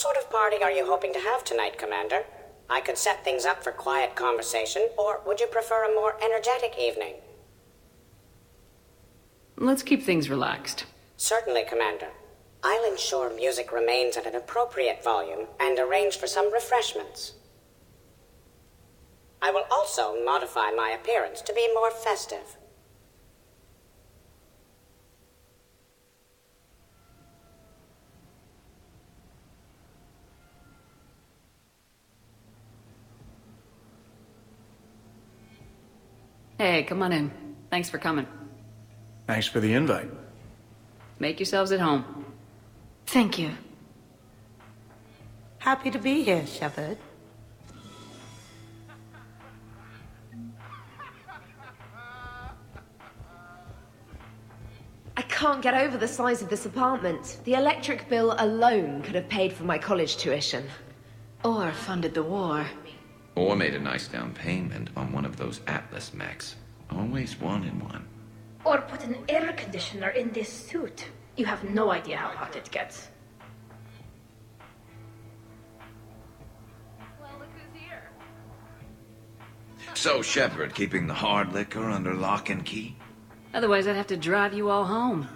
sort of party are you hoping to have tonight, Commander? I could set things up for quiet conversation, or would you prefer a more energetic evening? Let's keep things relaxed. Certainly, Commander. I'll ensure music remains at an appropriate volume and arrange for some refreshments. I will also modify my appearance to be more festive. Hey, come on in. Thanks for coming. Thanks for the invite. Make yourselves at home. Thank you. Happy to be here, Shepard. I can't get over the size of this apartment. The electric bill alone could have paid for my college tuition. Or funded the war. Or made a nice down payment on one of those Atlas mechs. Always wanted one. Or put an air conditioner in this suit. You have no idea how hot it gets. Well, look who's here. So, Shepard, keeping the hard liquor under lock and key? Otherwise, I'd have to drive you all home.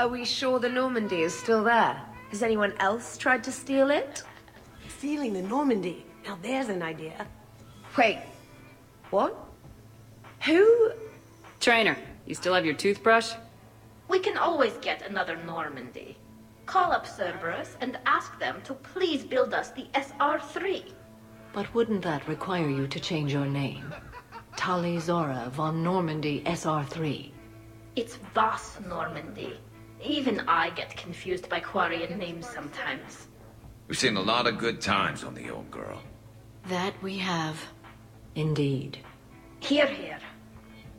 Are we sure the Normandy is still there? Has anyone else tried to steal it? Stealing the Normandy. Now there's an idea. Wait. What? Who? Trainer, you still have your toothbrush? We can always get another Normandy. Call up Cerberus and ask them to please build us the SR-3. But wouldn't that require you to change your name? Tali Zora von Normandy SR3. It's Voss Normandy. Even I get confused by Quarian names sometimes. We've seen a lot of good times on the old girl. That we have. Indeed. Here, here.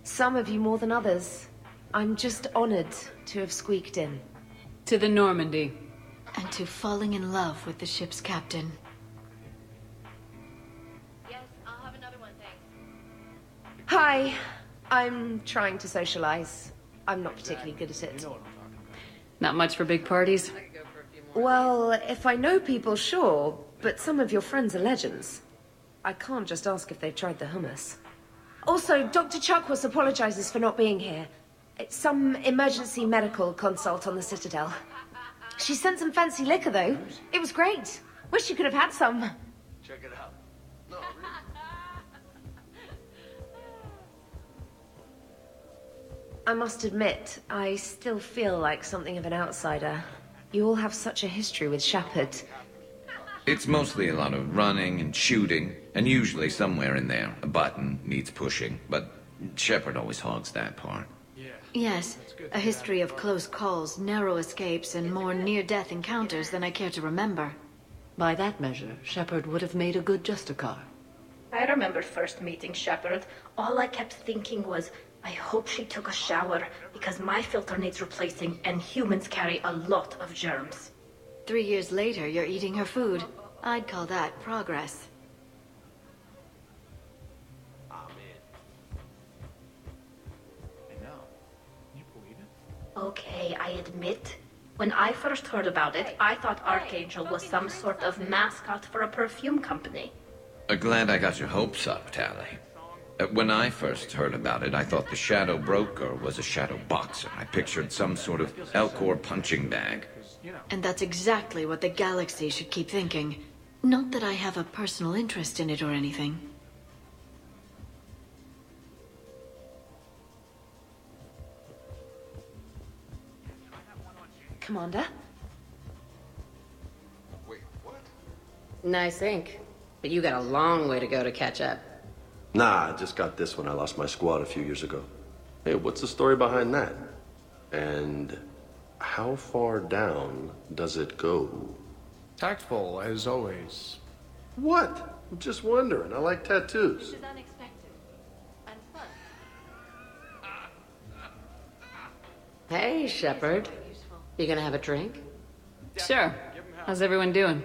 Some of you more than others. I'm just honored to have squeaked in. To the Normandy. And to falling in love with the ship's captain. Yes, I'll have another one, thanks. Hi. I'm trying to socialize. I'm not particularly good at it. Not much for big parties? Well, if I know people, sure. But some of your friends are legends. I can't just ask if they've tried the hummus. Also, Dr. Chuckwas apologizes for not being here. It's some emergency medical consult on the Citadel. She sent some fancy liquor, though. It was great. Wish you could have had some. Check it out. No, I must admit, I still feel like something of an outsider. You all have such a history with Shepard. It's mostly a lot of running and shooting, and usually somewhere in there, a button needs pushing, but Shepard always hogs that part. Yes, a history of close calls, narrow escapes, and more near-death encounters than I care to remember. By that measure, Shepard would have made a good Justicar. I remember first meeting Shepard. All I kept thinking was, I hope she took a shower, because my filter needs replacing, and humans carry a lot of germs. 3 years later, you're eating her food. I'd call that progress. Okay, I admit. When I first heard about it, I thought Archangel was some sort of mascot for a perfume company. Glad I got your hopes up, Tally. When I first heard about it, I thought the Shadow Broker was a shadow boxer. I pictured some sort of Elcor punching bag. And that's exactly what the galaxy should keep thinking. Not that I have a personal interest in it or anything. Commander? Wait, what? Nice ink. But you got a long way to go to catch up. Nah, I just got this when I lost my squad a few years ago. Hey, what's the story behind that? And how far down does it go? Tactful, as always. What? I'm just wondering. I like tattoos. This is unexpected. And fun. Hey, Shepard. You gonna have a drink? Sure. How's everyone doing?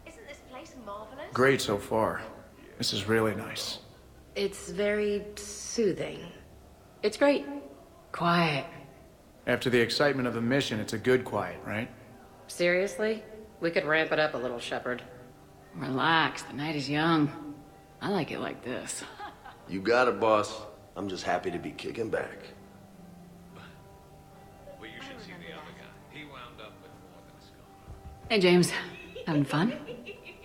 Isn't this place marvelous? Great so far. This is really nice. It's very soothing. It's great. Quiet. After the excitement of the mission, it's a good quiet, right? Seriously? We could ramp it up a little, Shepard. Relax, the night is young. I like it like this. You got it, boss. I'm just happy to be kicking back. Well, you should see the other guy. He wound up with more than a scar. Hey, James. Having fun?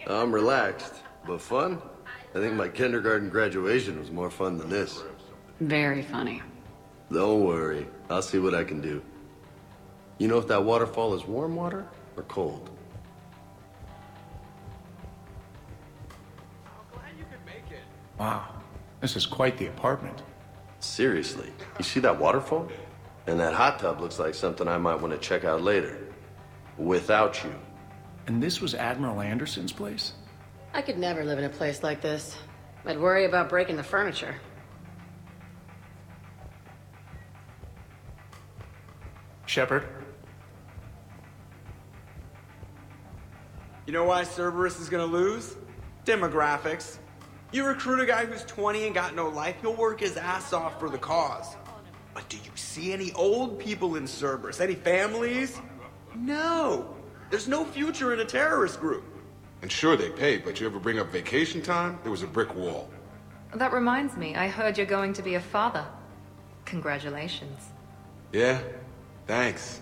I'm relaxed, but fun? I think my kindergarten graduation was more fun than this. Very funny. Don't worry. I'll see what I can do. You know if that waterfall is warm water or cold? Wow, this is quite the apartment. Seriously, you see that waterfall? And that hot tub looks like something I might want to check out later. Without you. And this was Admiral Anderson's place? I could never live in a place like this. I'd worry about breaking the furniture. Shepard? You know why Cerberus is gonna lose? Demographics. You recruit a guy who's 20 and got no life, he'll work his ass off for the cause. But do you see any old people in Cerberus? Any families? No. There's no future in a terrorist group. And sure, they pay, but you ever bring up vacation time, there was a brick wall. That reminds me, I heard you're going to be a father. Congratulations. Yeah? Thanks.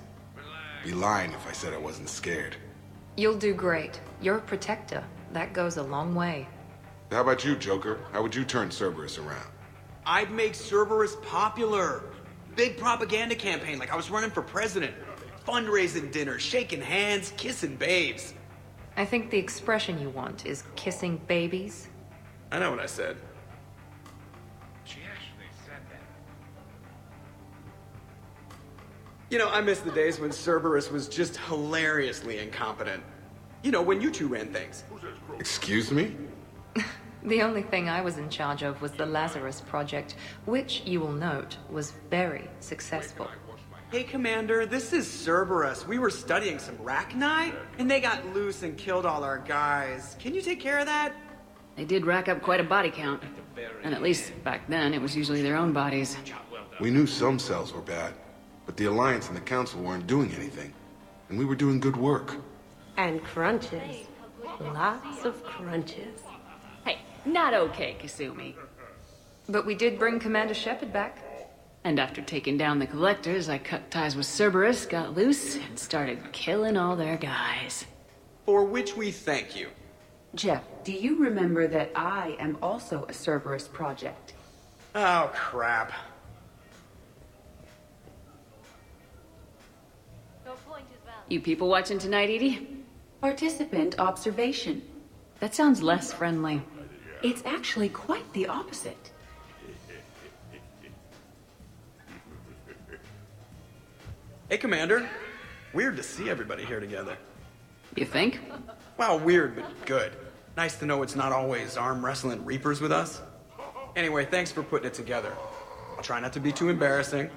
Be lying if I said I wasn't scared. You'll do great. You're a protector. That goes a long way. How about you, Joker? How would you turn Cerberus around? I'd make Cerberus popular. Big propaganda campaign like I was running for president. Fundraising dinner, shaking hands, kissing babes. I think the expression you want is kissing babies. I know what I said. She actually said that. You know, I miss the days when Cerberus was just hilariously incompetent. You know, when you two ran things. Excuse me? The only thing I was in charge of was the Lazarus Project, which, you will note, was very successful. Hey, Commander, this is Cerberus. We were studying some Rachni, and they got loose and killed all our guys. Can you take care of that? They did rack up quite a body count. And at least back then, it was usually their own bodies. We knew some cells were bad, but the Alliance and the Council weren't doing anything. And we were doing good work. And crunches. Lots of crunches. Hey, not okay, Kasumi. But we did bring Commander Shepard back. And after taking down the Collectors, I cut ties with Cerberus, got loose, and started killing all their guys. For which we thank you. Jeff, do you remember that I am also a Cerberus project? Oh, crap. You people watching tonight, Edie? Participant observation. That sounds less friendly. It's actually quite the opposite. Hey, Commander. Weird to see everybody here together. You think? Well, weird, but good. Nice to know it's not always arm wrestling reapers with us. Anyway, thanks for putting it together. I'll try not to be too embarrassing.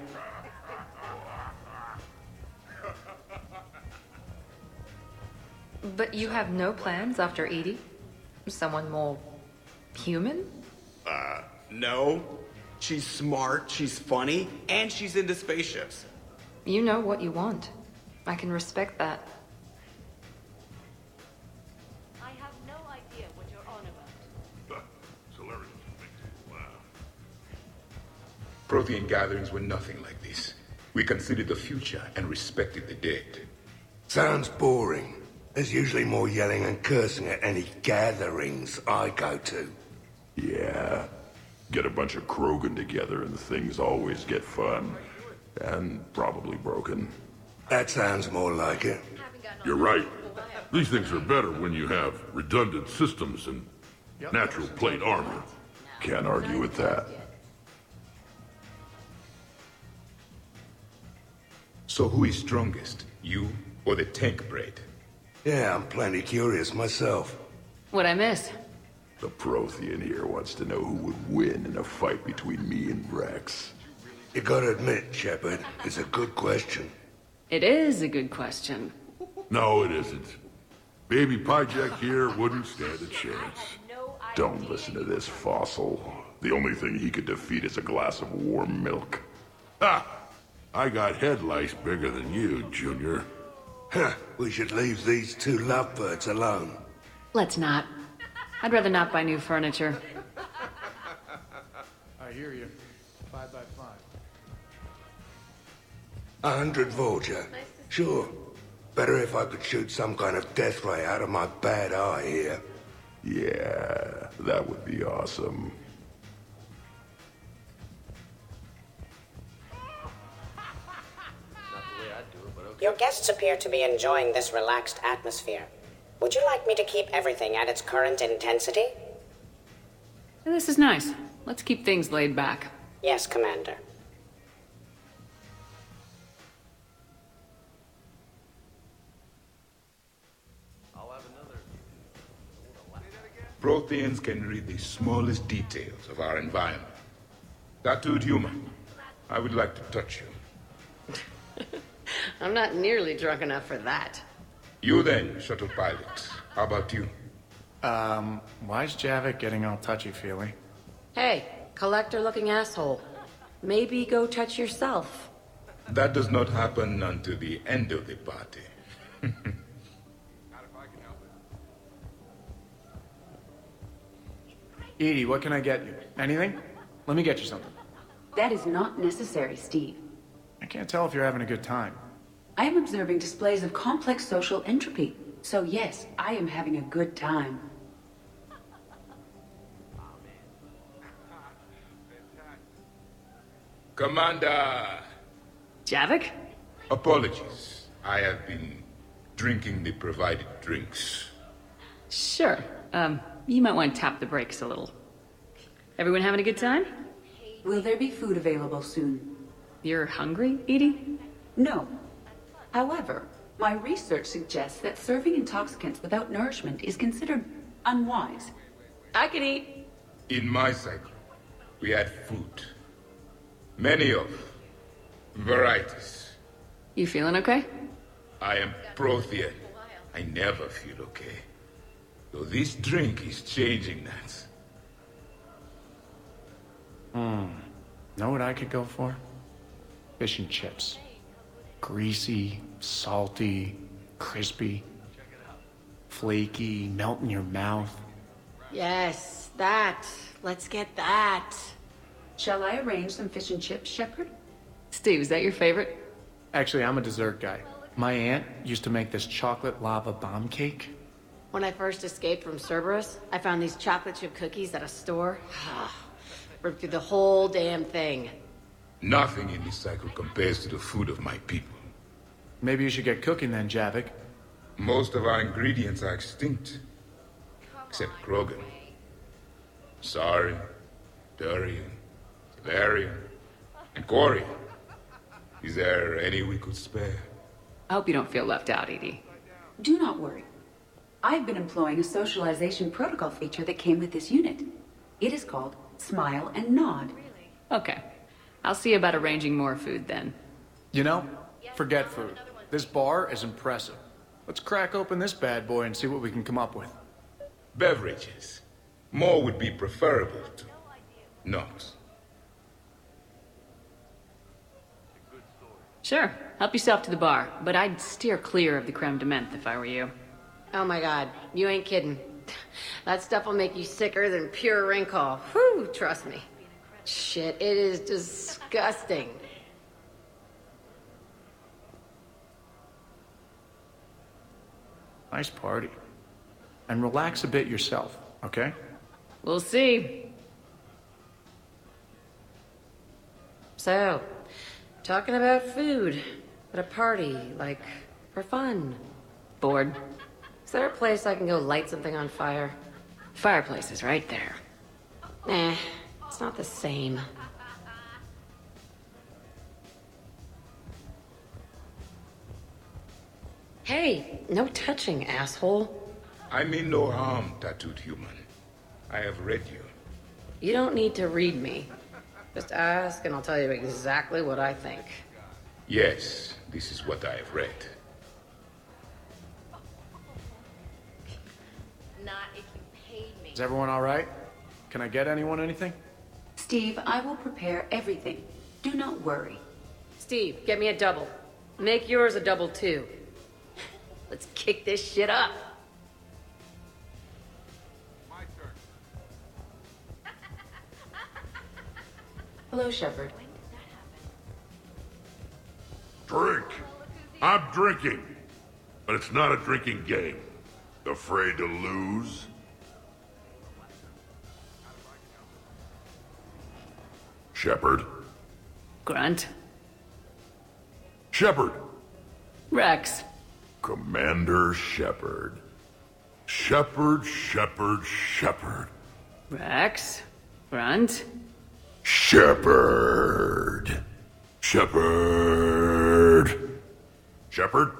But you have no plans after Edie? Someone more human? No. She's smart, she's funny, and she's into spaceships. You know what you want. I can respect that. I have no idea what you're on about. Prothean gatherings were nothing like this. We considered the future and respected the dead. Sounds boring. There's usually more yelling and cursing at any gatherings I go to. Yeah. Get a bunch of Krogan together and things always get fun. And probably broken. That sounds more like it. You're right. These things are better when you have redundant systems and natural plate armor. Can't argue with that. So who is strongest? You or the tank braid? Yeah, I'm plenty curious myself. What'd I miss? The Prothean here wants to know who would win in a fight between me and Rex. You gotta admit, Shepard, it's a good question. It is a good question. No, it isn't. Baby Pyjak here wouldn't stand a chance. Don't listen to this fossil. The only thing he could defeat is a glass of warm milk. Ha! I got head lice bigger than you, Junior. Huh, we should leave these two lovebirds alone. Let's not. I'd rather not buy new furniture. I hear you. 5 by 5. 100 Vorja. Sure. Better if I could shoot some kind of death ray out of my bad eye here. Yeah, that would be awesome. Your guests appear to be enjoying this relaxed atmosphere. Would you like me to keep everything at its current intensity? This is nice. Let's keep things laid back. Yes, Commander. Protheans can read the smallest details of our environment. Tattooed human, I would like to touch you. I'm not nearly drunk enough for that. You then, shuttle pilot. How about you? Why's Javik getting all touchy-feely? Hey, collector-looking asshole. Maybe go touch yourself. That does not happen until the end of the party. Edie, what can I get you? Anything? Let me get you something. That is not necessary, Steve. I can't tell if you're having a good time. I am observing displays of complex social entropy. So yes, I am having a good time. Commander! Javik? Apologies. I have been drinking the provided drinks. Sure. You might want to tap the brakes a little. Everyone having a good time? Will there be food available soon? You're hungry, Edie? No. However, my research suggests that serving intoxicants without nourishment is considered unwise. I can eat. In my cycle, we had food. Many of varieties. You feeling okay? I am Prothean. I never feel okay. Though this drink is changing that. Know what I could go for? Fish and chips. Greasy, salty, crispy, flaky, melt in your mouth. Yes, that. Let's get that. Shall I arrange some fish and chips, Shepard? Steve, is that your favorite? Actually, I'm a dessert guy. My aunt used to make this chocolate lava bomb cake. When I first escaped from Cerberus, I found these chocolate chip cookies at a store. Ripped through the whole damn thing. Nothing in this cycle compares to the food of my people. Maybe you should get cooking then, Javik. Most of our ingredients are extinct. Except Krogan. Sorry, Durian, Valerian, and Corian. Is there any we could spare? I hope you don't feel left out, Edie. Do not worry. I've been employing a socialization protocol feature that came with this unit. It is called Smile and Nod. Okay. I'll see about arranging more food then. You know, forget food. This bar is impressive. Let's crack open this bad boy and see what we can come up with. Beverages. More would be preferable to not. Sure. Help yourself to the bar, but I'd steer clear of the creme de menthe if I were you. Oh my god, you ain't kidding. That stuff will make you sicker than pure wrinkle. Whew, trust me. Shit, it is disgusting. Nice party. And relax a bit yourself, okay? We'll see. So, talking about food at a party, like, for fun. Bored? Is there a place I can go light something on fire? Fireplace is right there. Nah, it's not the same. Hey, no touching, asshole. I mean no harm, tattooed human. I have read you. You don't need to read me. Just ask and I'll tell you exactly what I think. Yes, this is what I have read. Not if you paid me. Is everyone all right? Can I get anyone anything? Steve, I will prepare everything. Do not worry. Steve, get me a double. Make yours a double too. Let's kick this shit up. Hello, Shepard. Drink. I'm drinking. But it's not a drinking game. Afraid to lose? Shepard. Grunt. Shepard. Rex. Commander Shepard. Shepard, Shepard, Shepard. Rex. Grunt. Shepard. Shepard. Shepard.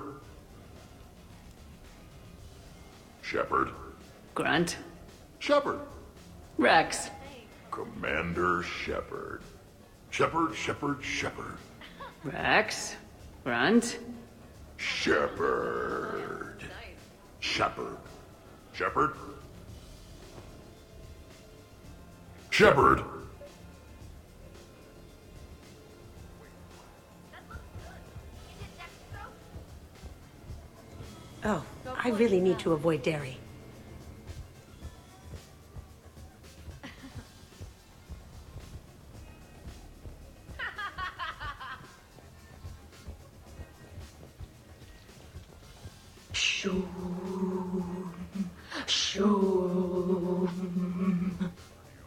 Shepard. Grunt. Shepard. Rex. Commander Shepard. Shepard, Shepard, Shepard. Rex. Grunt. Shepard. Shepard. Shepard. Shepard. Oh, I really need to avoid dairy.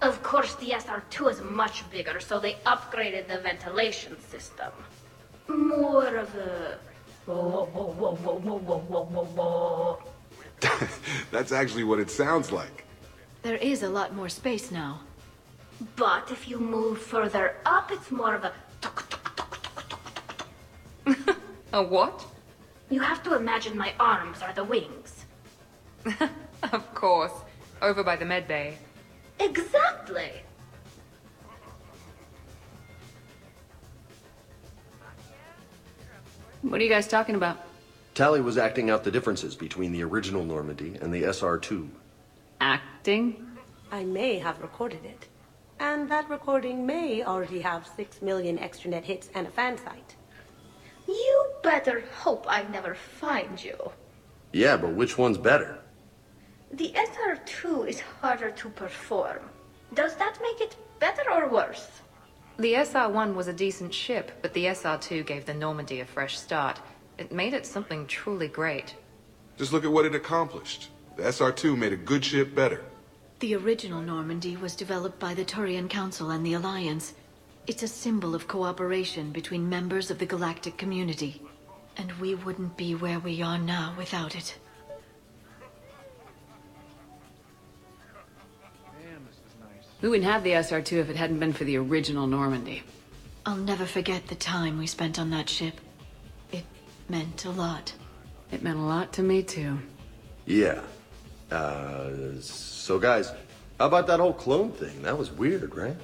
Of course, the SR2 is much bigger, so they upgraded the ventilation system. More of a... That's actually what it sounds like. There is a lot more space now. But if you move further up, it's more of a... A what? You have to imagine my arms are the wings. Of course. Over by the med bay. Exactly! What are you guys talking about? Tally was acting out the differences between the original Normandy and the SR2. Acting? I may have recorded it. And that recording may already have 6 million extranet hits and a fan site. You better hope I never find you. Yeah, but which one's better? The SR2 is harder to perform. Does that make it better or worse? The SR-1 was a decent ship, but the SR-2 gave the Normandy a fresh start. It made it something truly great. Just look at what it accomplished. The SR2 made a good ship better. The original Normandy was developed by the Turian Council and the Alliance. It's a symbol of cooperation between members of the galactic community. And we wouldn't be where we are now without it. We wouldn't have the SR2 if it hadn't been for the original Normandy. I'll never forget the time we spent on that ship. It meant a lot. It meant a lot to me, too. Yeah. So guys, how about that whole clone thing? That was weird, right?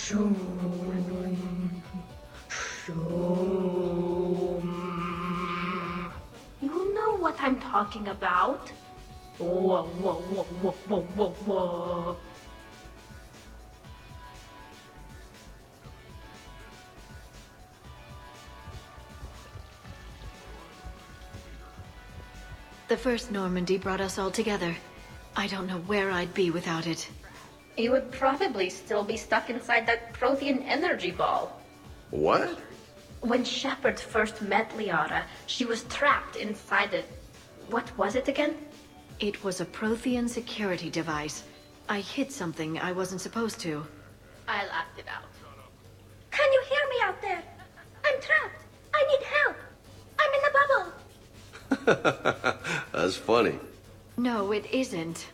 You know what I'm talking about? Whoa, whoa, whoa, whoa, whoa, whoa, whoa. The first Normandy brought us all together. I don't know where I'd be without it. You would probably still be stuck inside that Prothean energy ball. What? When Shepard first met Liara, she was trapped inside it. What was it again? It was a Prothean security device. I hit something I wasn't supposed to. I'll act it out. Can you hear me out there? I'm trapped. I need help. I'm in the bubble. That's funny. No, it isn't.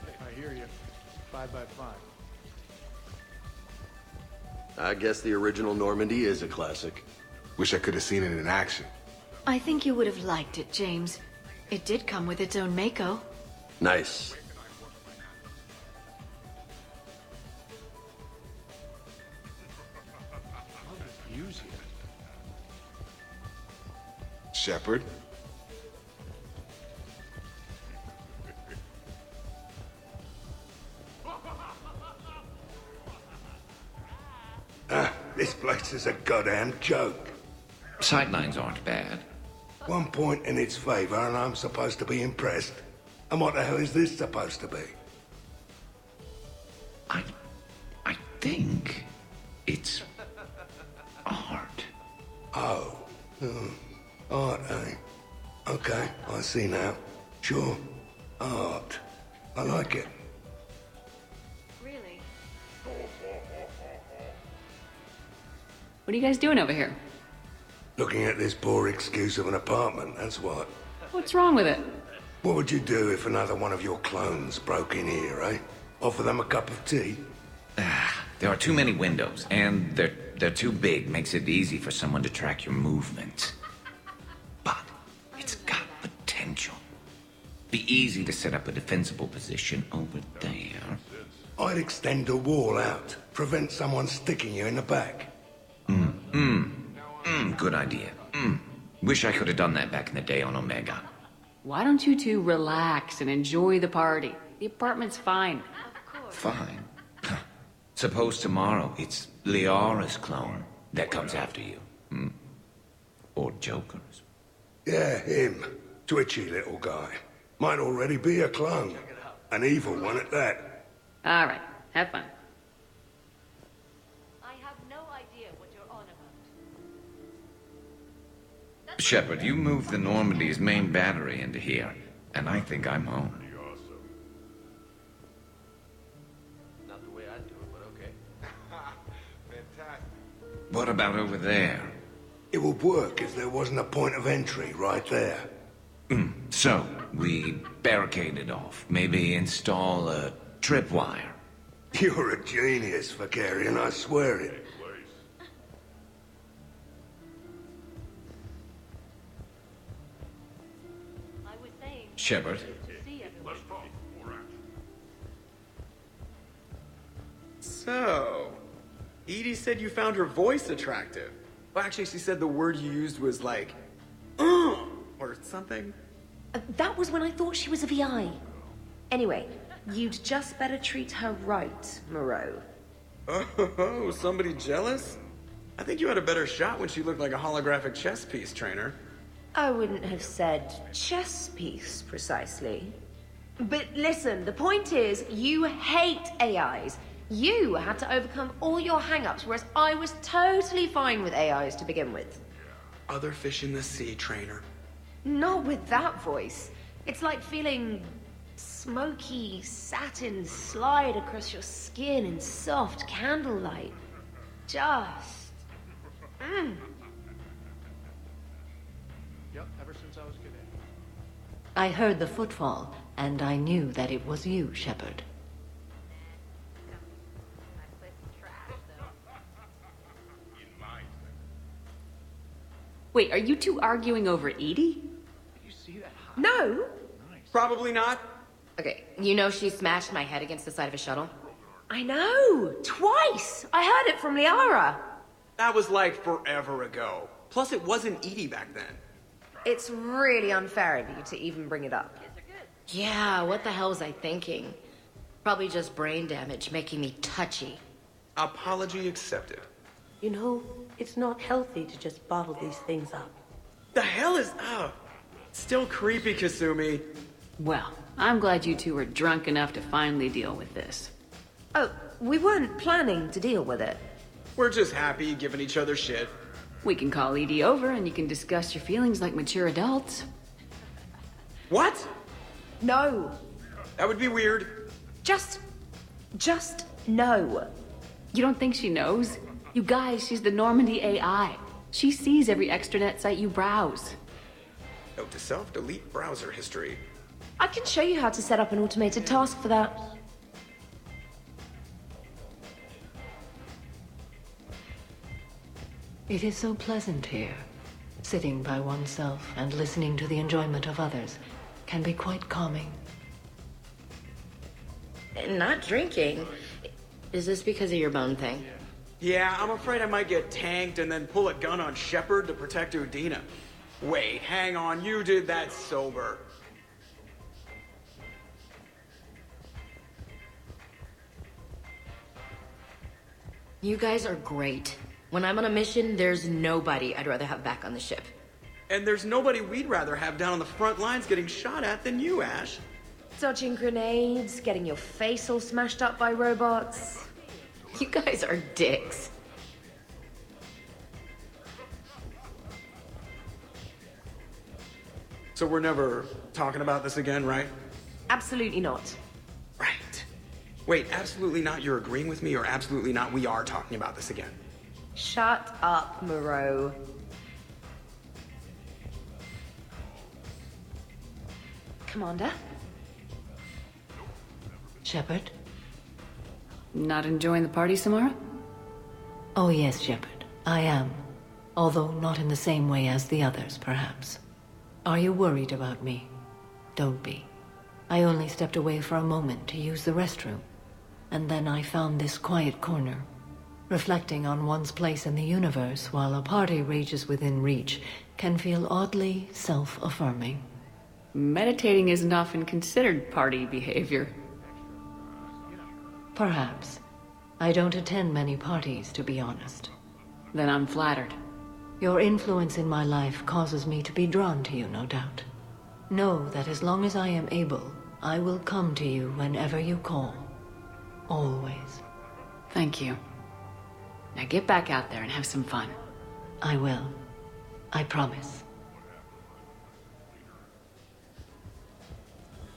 I hear you. 5 by 5. I guess the original Normandy is a classic. Wish I could have seen it in action. I think you would have liked it, James. It did come with its own Mako. Nice. Shepard? This place is a goddamn joke. Sightlines aren't bad. One point in its favor and I'm supposed to be impressed. And what the hell is this supposed to be? I think it's art. Oh. Art, eh? Okay, I see now. Sure. Art. I like it. Really? What are you guys doing over here? Looking at this poor excuse of an apartment, that's what. What's wrong with it? What would you do if another one of your clones broke in here, eh? Offer them a cup of tea? There are too many windows, and they're too big. Makes it easy for someone to track your movements. But it's got potential. Be easy to set up a defensible position over there. I'd extend the wall out. Prevent someone sticking you in the back. Good idea. Wish I could have done that back in the day on Omega. Why don't you two relax and enjoy the party? The apartment's fine. Fine. Suppose tomorrow it's Liara's clone that comes after you. Or Joker's. Yeah, him. Twitchy little guy. Might already be a clone. An evil one at that. All right, have fun. I have no idea what you're on about. Shepard, you moved the Normandy's main battery into here, and I think I'm home. Not the way I do it, but okay. Fantastic. What about over there? It would work if there wasn't a point of entry right there. So, we barricade it off. Maybe install a tripwire. You're a genius, Vakarian, I swear it. Shepard. So, Edie said you found her voice attractive. Well, actually, she said the word you used was like, or something. That was when I thought she was a VI. Anyway, you'd just better treat her right, Moreau. Oh, somebody jealous? I think you had a better shot when she looked like a holographic chess piece, trainer. I wouldn't have said chess piece, precisely. But listen, the point is, you hate AIs. You had to overcome all your hang-ups, whereas I was totally fine with AIs to begin with. Other fish in the sea, trainer. Not with that voice. It's like feeling smoky satin slide across your skin in soft candlelight. Just... Yep, ever since I was good at it. I heard the footfall, and I knew that it was you, Shepard. Wait, are you two arguing over Edie? No! Probably not. Okay, you know she smashed my head against the side of a shuttle? I know! Twice! I heard it from Liara. That was like forever ago. Plus, it wasn't Edie back then. It's really unfair of you to even bring it up. Yeah, what the hell was I thinking? Probably just brain damage, making me touchy. Apology accepted. You know, it's not healthy to just bottle these things up. The hell is up? Still creepy, Kasumi. Well, I'm glad you two were drunk enough to finally deal with this. Oh, we weren't planning to deal with it. We're just happy giving each other shit. We can call Edie over and you can discuss your feelings like mature adults. What? No. That would be weird. Just no. You don't think she knows? You guys, she's the Normandy AI. She sees every extranet site you browse. Note to self, delete browser history. I can show you how to set up an automated task for that. It is so pleasant here. Sitting by oneself and listening to the enjoyment of others can be quite calming. Not drinking. Is this because of your bone thing? Yeah, I'm afraid I might get tanked and then pull a gun on Shepard to protect Udina. Wait, hang on, you did that sober. You guys are great. When I'm on a mission, there's nobody I'd rather have back on the ship. And there's nobody we'd rather have down on the front lines getting shot at than you, Ash. Dodging grenades, getting your face all smashed up by robots. You guys are dicks. So we're never talking about this again, right? Absolutely not. Right. Wait, absolutely not you're agreeing with me, or absolutely not we are talking about this again? Shut up, Moreau. Commander? Shepard? Not enjoying the party, Samara? Oh yes, Shepard. I am. Although not in the same way as the others, perhaps. Are you worried about me? Don't be. I only stepped away for a moment to use the restroom. And then I found this quiet corner. Reflecting on one's place in the universe while a party rages within reach can feel oddly self-affirming. Meditating isn't often considered party behavior. Perhaps. I don't attend many parties, to be honest. Then I'm flattered. Your influence in my life causes me to be drawn to you, no doubt. Know that as long as I am able, I will come to you whenever you call. Always. Thank you. Now get back out there and have some fun. I will. I promise.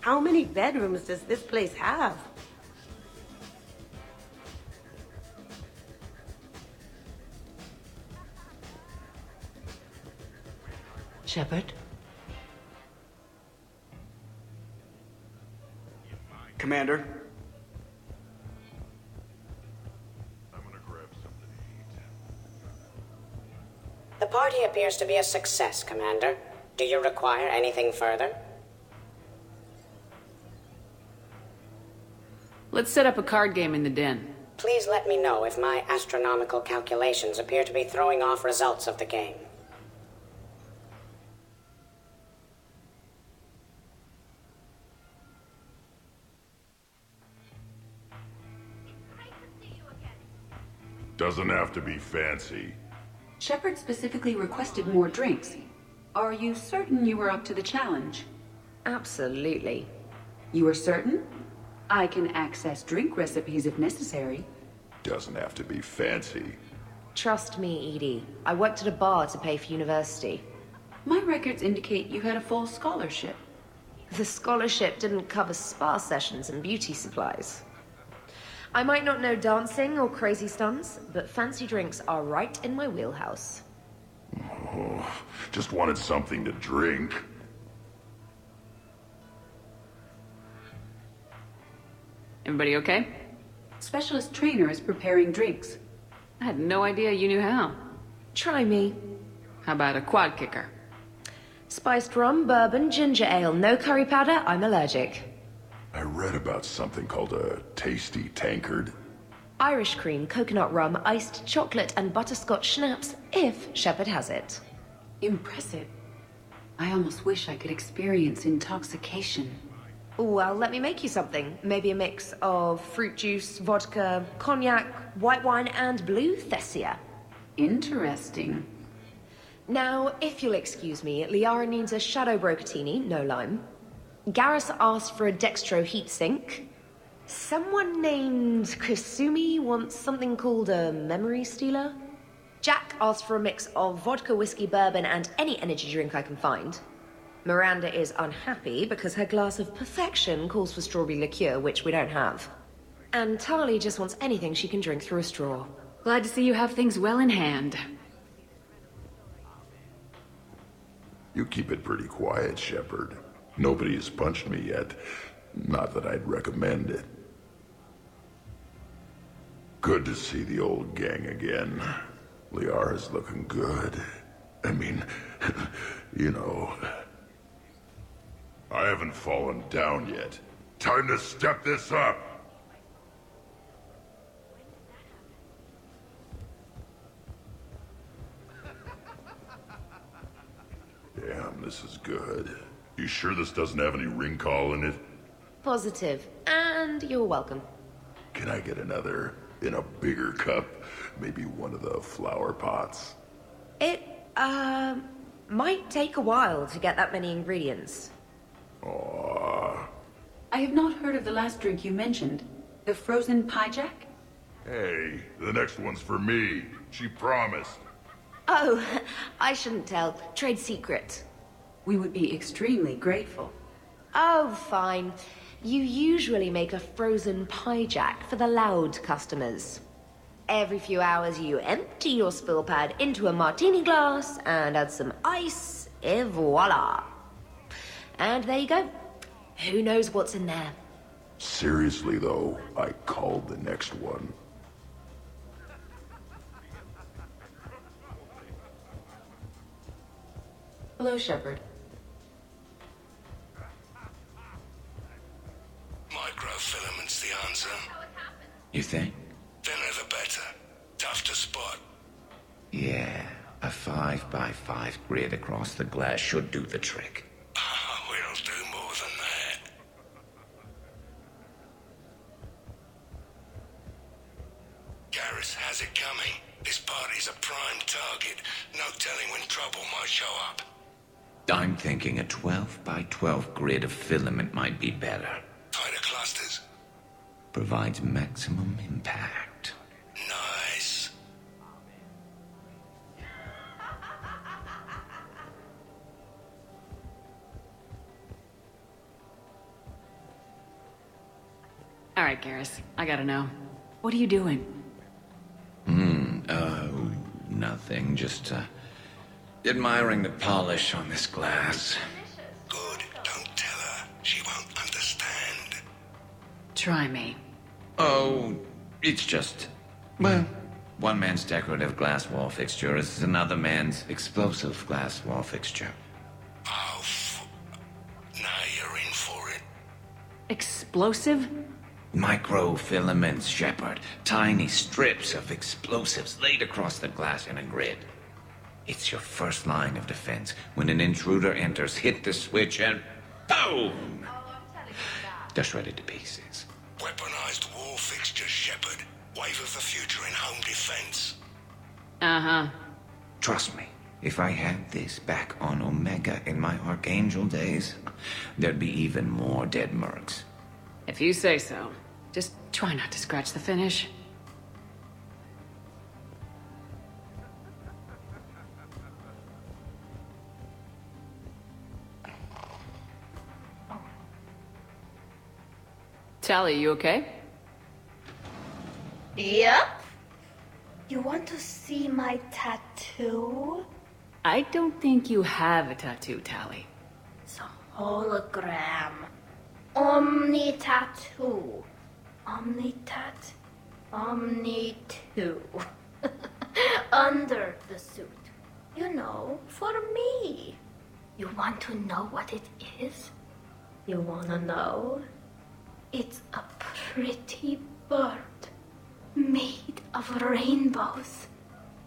How many bedrooms does this place have? Shepard? Commander? The party appears to be a success, Commander. Do you require anything further? Let's set up a card game in the den. Please let me know if my astronomical calculations appear to be throwing off results of the game. Doesn't have to be fancy. Shepard specifically requested more drinks. Are you certain you were up to the challenge? Absolutely. You are certain? I can access drink recipes if necessary. Doesn't have to be fancy. Trust me, Edie. I worked at a bar to pay for university. My records indicate you had a full scholarship. The scholarship didn't cover spa sessions and beauty supplies. I might not know dancing or crazy stunts, but fancy drinks are right in my wheelhouse. Oh, just wanted something to drink. Everybody okay? Specialist trainer is preparing drinks. I had no idea you knew how. Try me. How about a quad kicker? Spiced rum, bourbon, ginger ale, no curry powder, I'm allergic. I read about something called a tasty tankard. Irish cream, coconut rum, iced chocolate, and butterscotch schnapps, if Shepard has it. Impressive. I almost wish I could experience intoxication. Well, let me make you something. Maybe a mix of fruit juice, vodka, cognac, white wine, and blue Thessia. Interesting. Now, if you'll excuse me, Liara needs a Shadow Brocatini, no lime. Garrus asked for a dextro heatsink. Someone named Kasumi wants something called a memory stealer. Jack asked for a mix of vodka, whiskey, bourbon, and any energy drink I can find. Miranda is unhappy because her glass of perfection calls for strawberry liqueur, which we don't have. And Tali just wants anything she can drink through a straw. Glad to see you have things well in hand. You keep it pretty quiet, Shepard. Nobody has punched me yet. Not that I'd recommend it. Good to see the old gang again. Liara's looking good. I mean, you know. I haven't fallen down yet. Time to step this up! Damn, this is good. You sure this doesn't have any ring call in it? Positive. And you're welcome. Can I get another? In a bigger cup, maybe one of the flower pots. It, might take a while to get that many ingredients. Aww. I have not heard of the last drink you mentioned. The frozen pie jack? Hey, the next one's for me. She promised. Oh, I shouldn't tell. Trade secret. We would be extremely grateful. Oh, fine. You usually make a frozen pie jack for the loud customers. Every few hours you empty your spill pad into a martini glass and add some ice, et voila. And there you go. Who knows what's in there? Seriously though, I called the next one. Hello, Shepard. Microfilaments the answer. You think? Thinner the better. Tough to spot. Yeah, a 5x5 grid across the glass should do the trick. We'll do more than that. Garrus has it coming. This party's a prime target. No telling when trouble might show up. I'm thinking a 12x12 grid of filament might be better. Tighter clusters. Provides maximum impact. Nice. All right, Garrus, I gotta know. What are you doing? Nothing. Just, admiring the polish on this glass. Good. Don't tell her. She won't understand. Try me. Oh, it's just... Well, one man's decorative glass wall fixture is another man's explosive glass wall fixture. Oh, now you're in for it. Explosive? Microfilaments, Shepard. Tiny strips of explosives laid across the glass in a grid. It's your first line of defense. When an intruder enters, hit the switch and... boom! They're shredded to pieces. Weaponized wall fixtures, Shepard. Wave of the future in home defense. Uh-huh. Trust me, if I had this back on Omega in my Archangel days, there'd be even more dead mercs. If you say so. Just try not to scratch the finish. Tally, you okay? Yep. You want to see my tattoo? I don't think you have a tattoo, Tally. It's a hologram. Omni tattoo. Omni-tat. Omni-2. Under the suit. You know, for me. You want to know what it is? You wanna know? It's a pretty bird made of rainbows.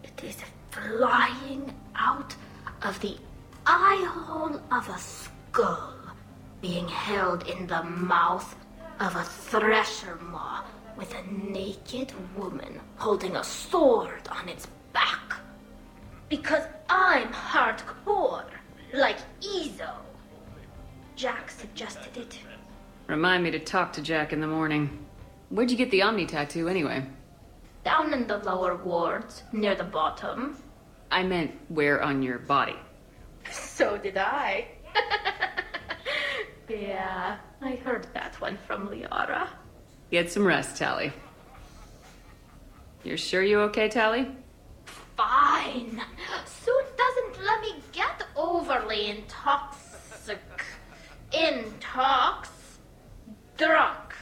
It is flying out of the eye hole of a skull, being held in the mouth of a thresher maw with a naked woman holding a sword on its back. Because I'm hardcore, like Ezo. Jack suggested it. Remind me to talk to Jack in the morning. Where'd you get the Omni tattoo, anyway? Down in the lower wards, near the bottom. I meant where on your body. So did I. Yeah, I heard that one from Liara. Get some rest, Tally. You're sure you okay, Tally? Fine. Suit doesn't let me get overly drunk.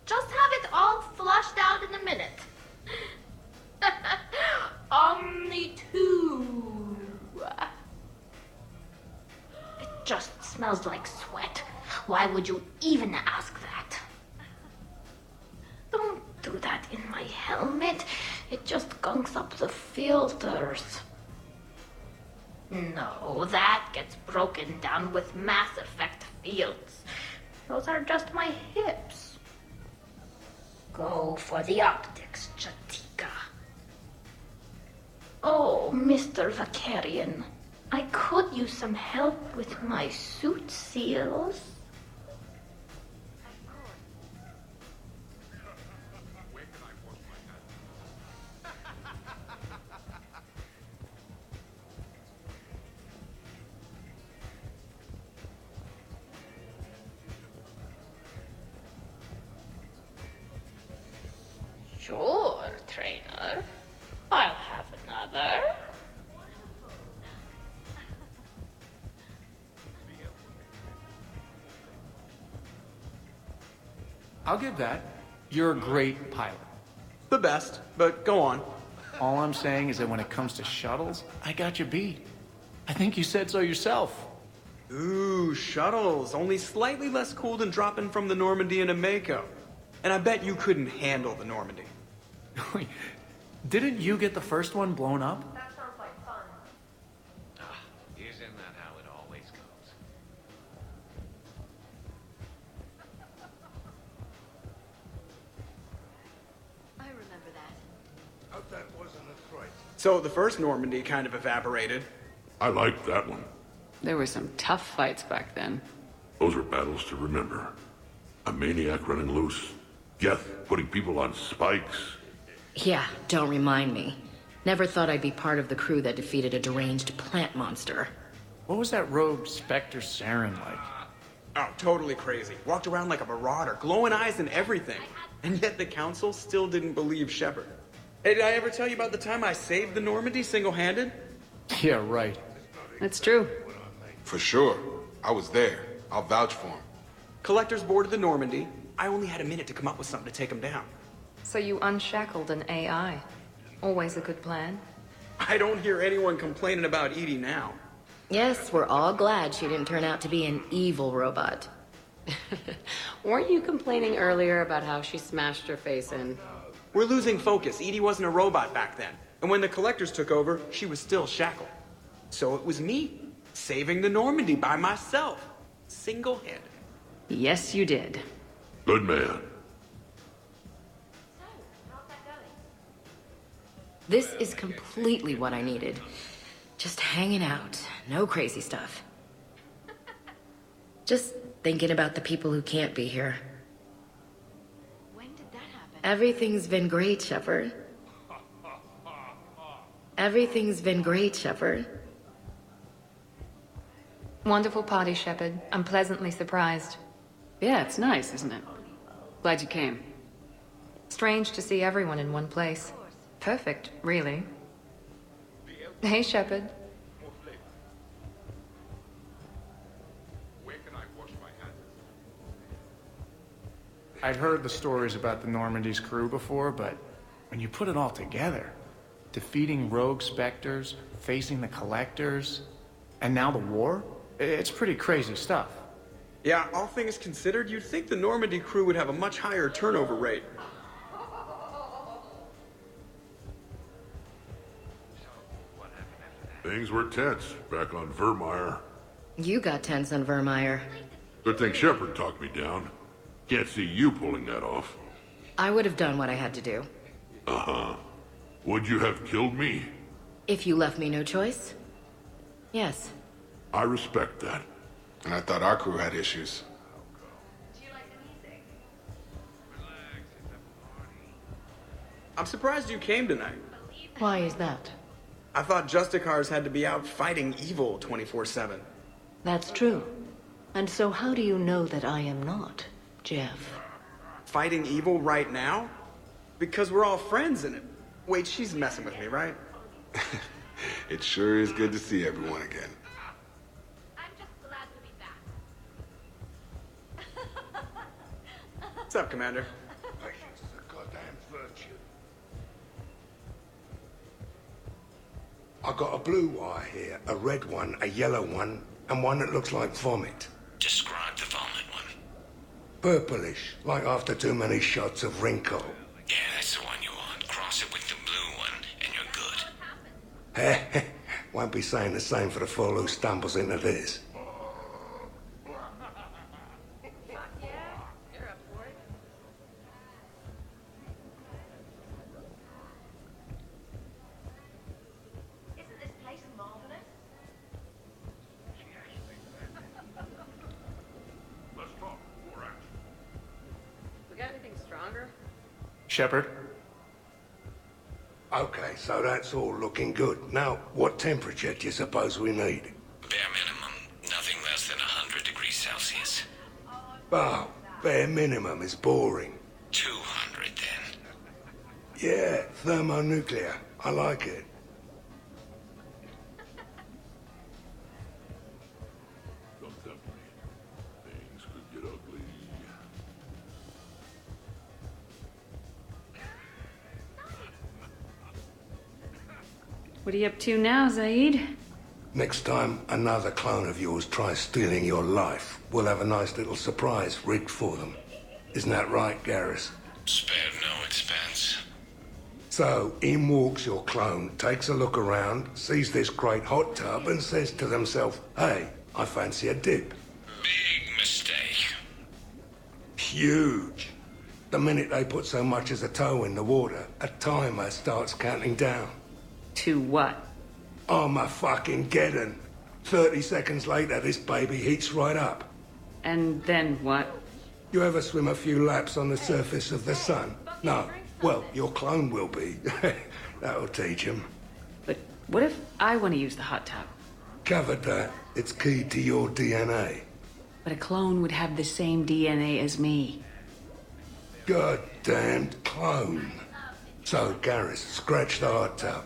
Just have it all flushed out in a minute. Omni 2. It just smells like sweat. Why would you even ask that? Don't do that in my helmet. It just gunks up the filters. No, that gets broken down with Mass Effect fields. Those are just my hips. Go for the optics, Chatika. Oh, Mr. Vakarian. I could use some help with my suit seals. Sure, trainer. I'll have another. I'll give that. You're a great pilot. The best, but go on. All I'm saying is that when it comes to shuttles, I got you beat. I think you said so yourself. Ooh, shuttles. Only slightly less cool than dropping from the Normandy into Mako. And I bet you couldn't handle the Normandy. Didn't you get the first one blown up? That sounds like fun. Isn't that how it always goes? I remember that. Hope that wasn't a threat. So the first Normandy kind of evaporated. I liked that one. There were some tough fights back then. Those were battles to remember. A maniac running loose. Geth putting people on spikes. Yeah, don't remind me. Never thought I'd be part of the crew that defeated a deranged plant monster. What was that rogue Spectre Saren like? Oh, totally crazy. Walked around like a marauder, glowing eyes and everything. And yet the council still didn't believe Shepard. Hey, did I ever tell you about the time I saved the Normandy single-handed? Yeah, right. That's true. For sure. I was there. I'll vouch for him. Collectors boarded the Normandy. I only had a minute to come up with something to take them down. So you unshackled an AI. Always a good plan. I don't hear anyone complaining about Edie now. Yes, we're all glad she didn't turn out to be an evil robot. Weren't you complaining earlier about how she smashed her face in? We're losing focus. Edie wasn't a robot back then. And when the collectors took over, she was still shackled. So it was me, saving the Normandy by myself. Single-handed. Yes, you did. Good man. This is completely what I needed. Just hanging out. No crazy stuff. Just thinking about the people who can't be here. When did that happen? Everything's been great, Shepard. Everything's been great, Shepard. Wonderful party, Shepard. I'm pleasantly surprised. Yeah, it's nice, isn't it? Glad you came. Strange to see everyone in one place. Perfect, really. Hey, Shepard. Where can I wash my hands? I'd heard the stories about the Normandy's crew before, but when you put it all together, defeating rogue specters, facing the collectors, and now the war, it's pretty crazy stuff. Yeah, all things considered, you'd think the Normandy crew would have a much higher turnover rate. Things were tense back on Vermeer. You got tense on Vermeer. Good thing Shepard talked me down. Can't see you pulling that off. I would have done what I had to do. Uh-huh. Would you have killed me? If you left me no choice? Yes. I respect that. And I thought our crew had issues. I'm surprised you came tonight. Why is that? I thought Justicars had to be out fighting evil 24/7. That's true. And so how do you know that I am not, Jeff? Fighting evil right now? Because we're all friends in it. Wait, she's messing with me, right? It sure is good to see everyone again. I'm just glad to be back. What's up, Commander? Patience is a goddamn virtue. I got a blue wire here, a red one, a yellow one, and one that looks like vomit. Describe the vomit one. Purplish, like after too many shots of wrinkle. Yeah, that's the one you want. Cross it with the blue one, and you're good. Won't be saying the same for the fool who stumbles into this. Shepard? Okay, so that's all looking good. Now, what temperature do you suppose we need? Bare minimum. Nothing less than 100 degrees Celsius. Oh, bare minimum is boring. 200 then. Yeah, thermonuclear. I like it. Things could get ugly. What are you up to now, Zaeed? Next time another clone of yours tries stealing your life, we'll have a nice little surprise rigged for them. Isn't that right, Garrus? Spared no expense. So, in walks your clone, takes a look around, sees this great hot tub and says to themselves, hey, I fancy a dip. Big mistake. Huge. The minute they put so much as a toe in the water, a timer starts counting down. To what? Armageddon. 30 seconds later, this baby heats right up. And then what? You ever swim a few laps on the surface of the sun? No. Well, your clone will be. That'll teach him. But what if I want to use the hot tub? Covered that. It's key to your DNA. But a clone would have the same DNA as me. Goddamned clone. So, Garrus, scratch the hot tub.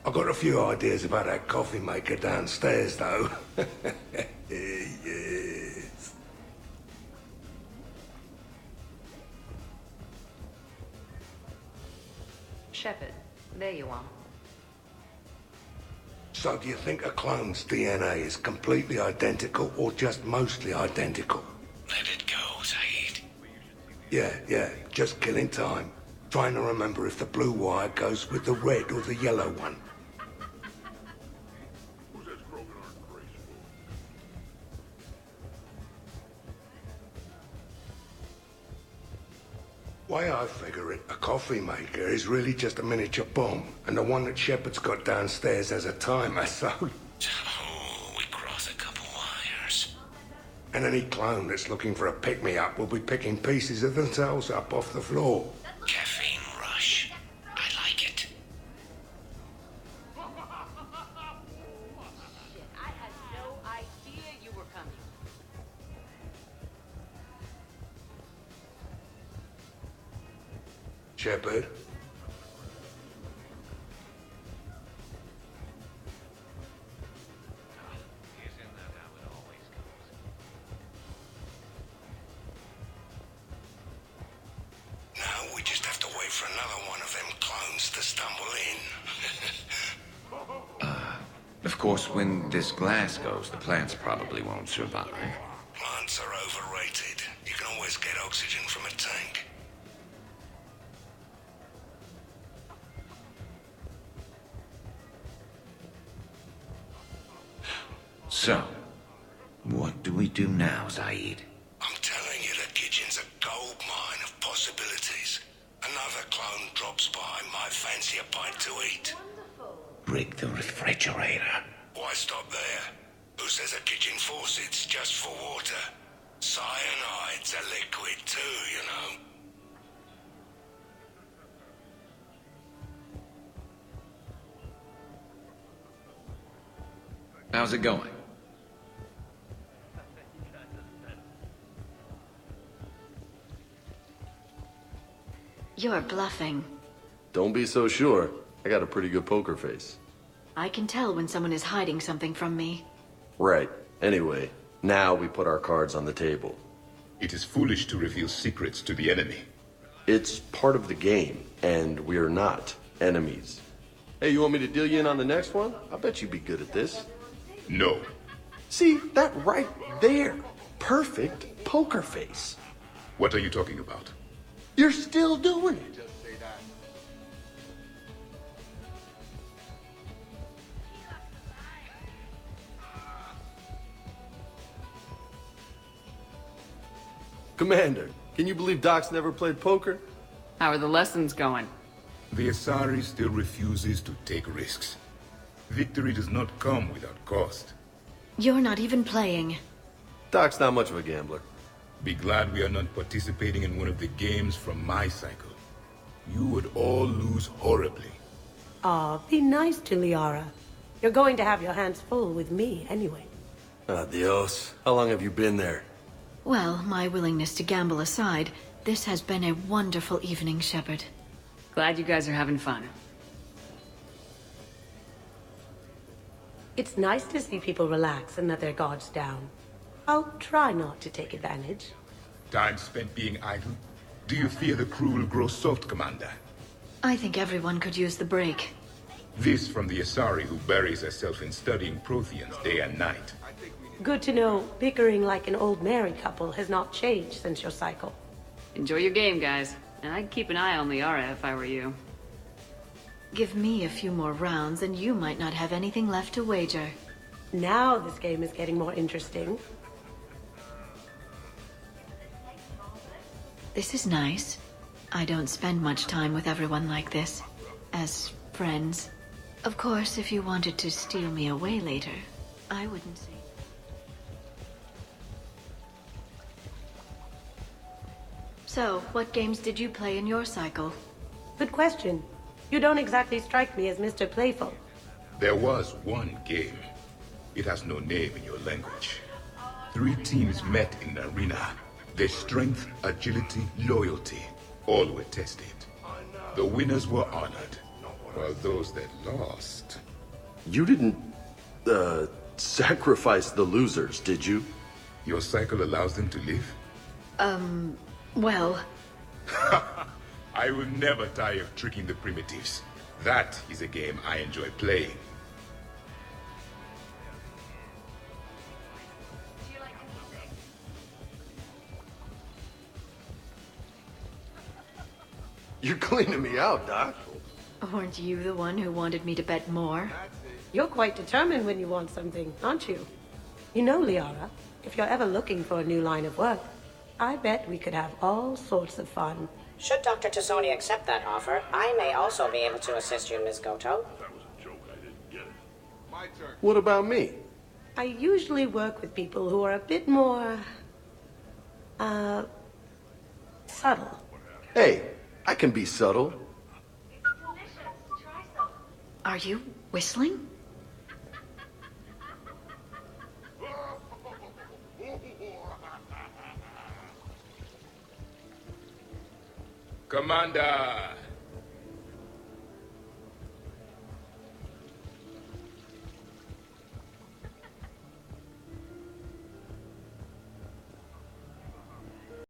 I've got a few ideas about that coffee maker downstairs, though. Yes. Shepard, there you are. So do you think a clone's DNA is completely identical or just mostly identical? Let it go, Zaeed. Yeah, just killing time. Trying to remember if the blue wire goes with the red or the yellow one. Way I figure it, a coffee maker is really just a miniature bomb, and the one that Shepard's got downstairs has a timer, so... Oh, we cross a couple wires. And any clone that's looking for a pick-me-up will be picking pieces of themselves up off the floor. Caffeine rush. I like it. I had no idea you were coming. Shepard? Now we just have to wait for another one of them clones to stumble in. Of course, when this glass goes, the plants probably won't survive. Plants are overrated. You can always get oxygen from a tank. So, what do we do now, Zaeed? I'm telling you, the kitchen's a gold mine of possibilities. Another clone drops by, might fancy a bite to eat. Rig the refrigerator. Why stop there? Who says a kitchen faucet's just for water? Cyanide's a liquid too, you know. How's it going? You're bluffing. Don't be so sure. I got a pretty good poker face. I can tell when someone is hiding something from me. Right. Anyway, now we put our cards on the table. It is foolish to reveal secrets to the enemy. It's part of the game, and we're not enemies. Hey, you want me to deal you in on the next one? I bet you'd be good at this. No. See, that right there. Perfect poker face. What are you talking about? You're still doing it. Commander, can you believe Doc's never played poker? How are the lessons going? The Asari still refuses to take risks. Victory does not come without cost. You're not even playing. Doc's not much of a gambler. Be glad we are not participating in one of the games from my cycle. you would all lose horribly. Aw, be nice to Liara. You're going to have your hands full with me anyway. Adios. How long have you been there? Well, my willingness to gamble aside, this has been a wonderful evening, Shepard. Glad you guys are having fun. It's nice to see people relax and let their guards down. I'll try not to take advantage. Time spent being idle? Do you fear the crew will grow soft, Commander? I think everyone could use the break. This from the Asari who buries herself in studying Protheans day and night. Good to know bickering like an old married couple has not changed since your cycle. Enjoy your game, guys. And I'd keep an eye on Liara if I were you. Give me a few more rounds and you might not have anything left to wager. Now this game is getting more interesting. This is nice. I don't spend much time with everyone like this. As friends. Of course, if you wanted to steal me away later, I wouldn't say... So, what games did you play in your cycle? Good question. You don't exactly strike me as Mr. Playful. There was one game. It has no name in your language. 3 teams met in an arena. Their strength, agility, loyalty, all were tested. The winners were honored, while those that lost... You didn't, sacrifice the losers, did you? Your cycle allows them to live? Well... I will never tire of tricking the primitives. That is a game I enjoy playing. You're cleaning me out, Doc. Weren't you the one who wanted me to bet more? You're quite determined when you want something, aren't you? You know, Liara, if you're ever looking for a new line of work, I bet we could have all sorts of fun. Should Dr. Tassoni accept that offer, I may also be able to assist you, Ms. Goto. What about me? I usually work with people who are a bit more... subtle. Hey, I can be subtle. Are you whistling? Commander,